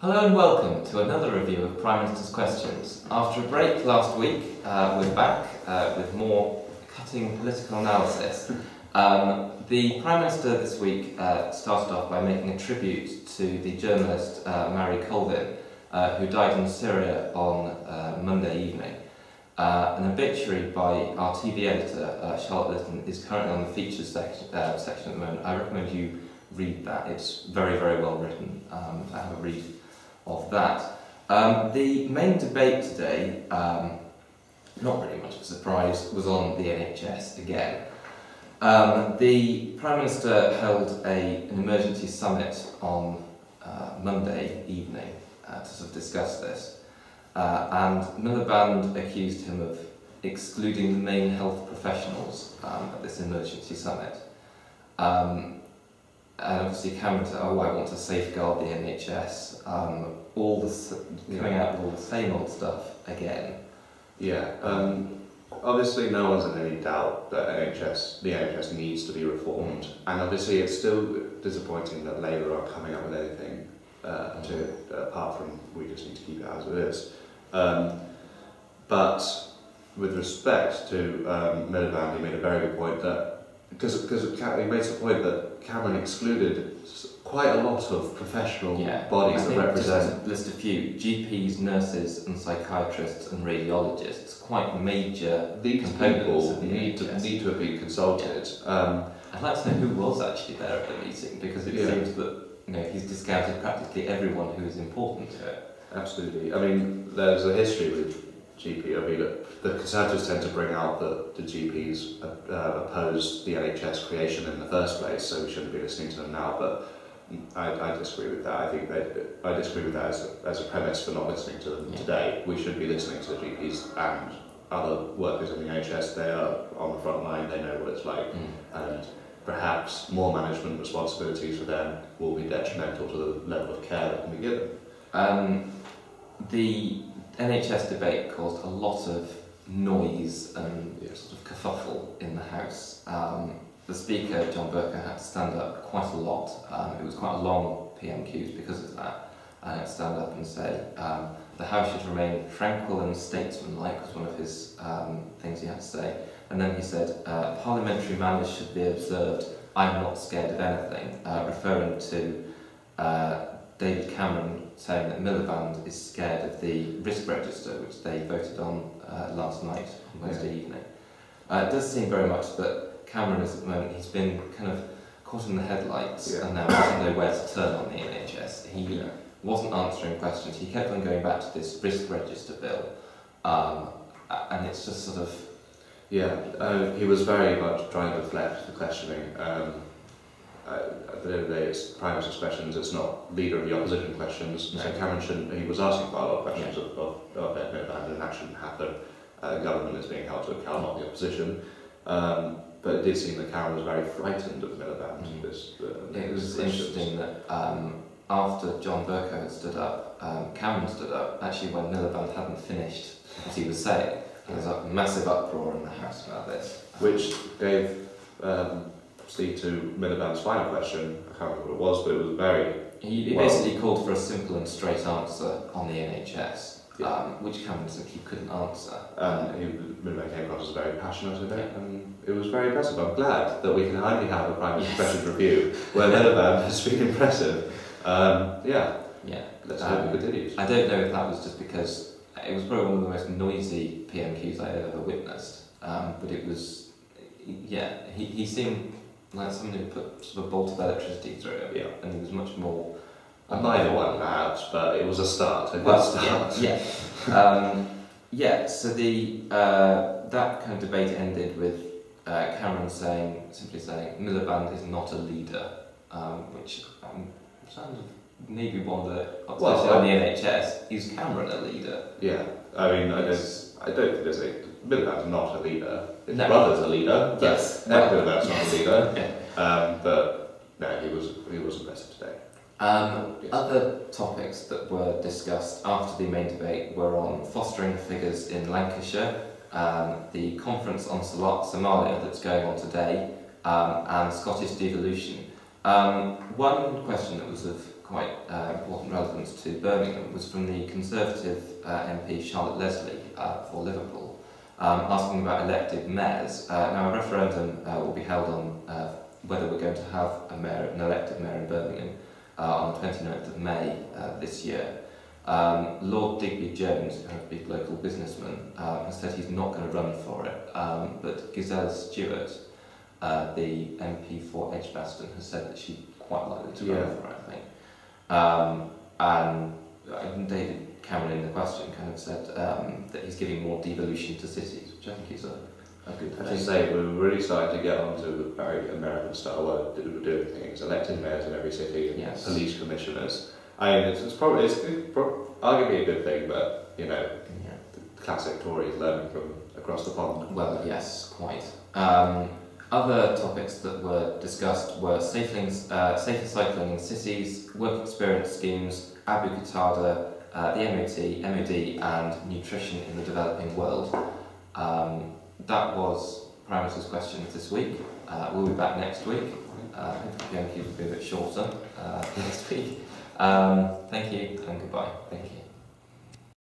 Hello and welcome to another review of Prime Minister's Questions. After a break last week, we're back with more cutting political analysis. The Prime Minister this week started off by making a tribute to the journalist Mary Colvin, who died in Syria on Monday evening. An obituary by our TV editor, Charlotte Litton, is currently on the features section at the moment. I recommend you read that. It's very, very well written. I have a read of that. The main debate today, not really much of a surprise, was on the NHS again. The Prime Minister held an emergency summit on Monday evening to sort of discuss this, and Miliband accused him of excluding the main health professionals at this emergency summit. And obviously Cameron said, oh, I want to safeguard the NHS, coming out with all the same old stuff again. Yeah, obviously no one's in any doubt that the NHS needs to be reformed, and obviously it's still disappointing that Labour are coming up with anything apart from we just need to keep it as it is. But with respect to Miliband, he made a very good point that because he makes the point that Cameron excluded quite a lot of professional bodies that represent. Just to list a few: GPs, nurses, and psychiatrists and radiologists. Quite major components of the NHS. Need to have been consulted. I'd like to know who was actually there at the meeting, because it seems that he's discounted practically everyone who is important to it. Absolutely. I mean, there's a history with GP. I mean, the Conservatives tend to bring out that the GPs opposed the NHS creation in the first place, so we shouldn't be listening to them now. But I disagree with that. I disagree with that as a premise for not listening to them today. We should be listening to the GPs and other workers in the NHS. They are on the front line. They know what it's like, and perhaps more management responsibilities for them will be detrimental to the level of care that can be given. The NHS debate caused a lot of noise and sort of kerfuffle in the House. The Speaker, John Burker, had to stand up quite a lot. It was quite a long PMQs because of that. And he had to stand up and say the House should remain tranquil and statesmanlike was one of his things he had to say. And then he said, parliamentary manners should be observed. I'm not scared of anything, referring to David Cameron saying that Miliband is scared of the risk register, which they voted on last night, Wednesday evening. It does seem very much that Cameron is at the moment, he's been kind of caught in the headlights and now doesn't know where to turn on the NHS. He wasn't answering questions, he kept on going back to this risk register bill, and it's just sort of... he was very much trying to deflect the questioning. At the end of the day, it's Prime Minister's questions, it's not Leader of the Opposition questions. No. So Cameron shouldn't, he was asking quite a lot of questions of Miliband, and that shouldn't happen. The government is being held to account, not the opposition. But it did seem that Cameron was very frightened of Miliband. It was interesting that after John Burker had stood up, Cameron stood up, actually when Miliband hadn't finished what he was saying. There was a massive uproar in the House about this. Which gave Steve to Miliband's final question. I can't remember what it was, but it was very... He basically called for a simple and straight answer on the NHS, which Cameron said he couldn't answer. Miliband came across as very passionate with it, and it was very impressive. I'm glad that we can finally have a Prime Minister's Questions review where Miliband has been impressive. Let's hope it continues. I don't know if that was just because it was probably one of the most noisy PMQs I ever witnessed, but it was, he seemed like someone who put sort of a bolt of electricity through it, and he was much more... Neither one perhaps, but it was a start, So that kind of debate ended with Cameron simply saying Miliband is not a leader, which sounds maybe one that, especially on the NHS, is Cameron a leader? Yeah, I mean, I don't think there's a... Miliband's not a leader. His brother's a leader, but Miliband's not a leader. But no, he was impressive today. Other topics that were discussed after the main debate were on fostering figures in Lancashire, the conference on Somalia that's going on today, and Scottish Devolution. One question that was of quite important relevance to Birmingham was from the Conservative MP Charlotte Leslie for Liverpool, asking about elected mayors. Now, a referendum will be held on whether we're going to have an elected mayor in Birmingham on the 29th of May this year. Lord Digby Jones, a big local businessman, has said he's not going to run for it, but Giselle Stewart, the MP for Edgbaston, has said that she'd quite likely to run for it, I think. And David Cameron in the question kind of said that he's giving more devolution to cities, which I think is a good thing. As I say, we're really starting to get onto the very American style way of doing things. Elected mayors in every city, and yes. Police commissioners. I mean, it's arguably a good thing, but you know, the classic Tories learning from across the pond. Well, yes, quite. Other topics that were discussed were safer cycling in cities, work experience schemes, Abu Qatada, the MOD and nutrition in the developing world. That was Prime Minister's questions this week. We'll be back next week. PMQs will be a bit shorter next week. Thank you and goodbye. Thank you.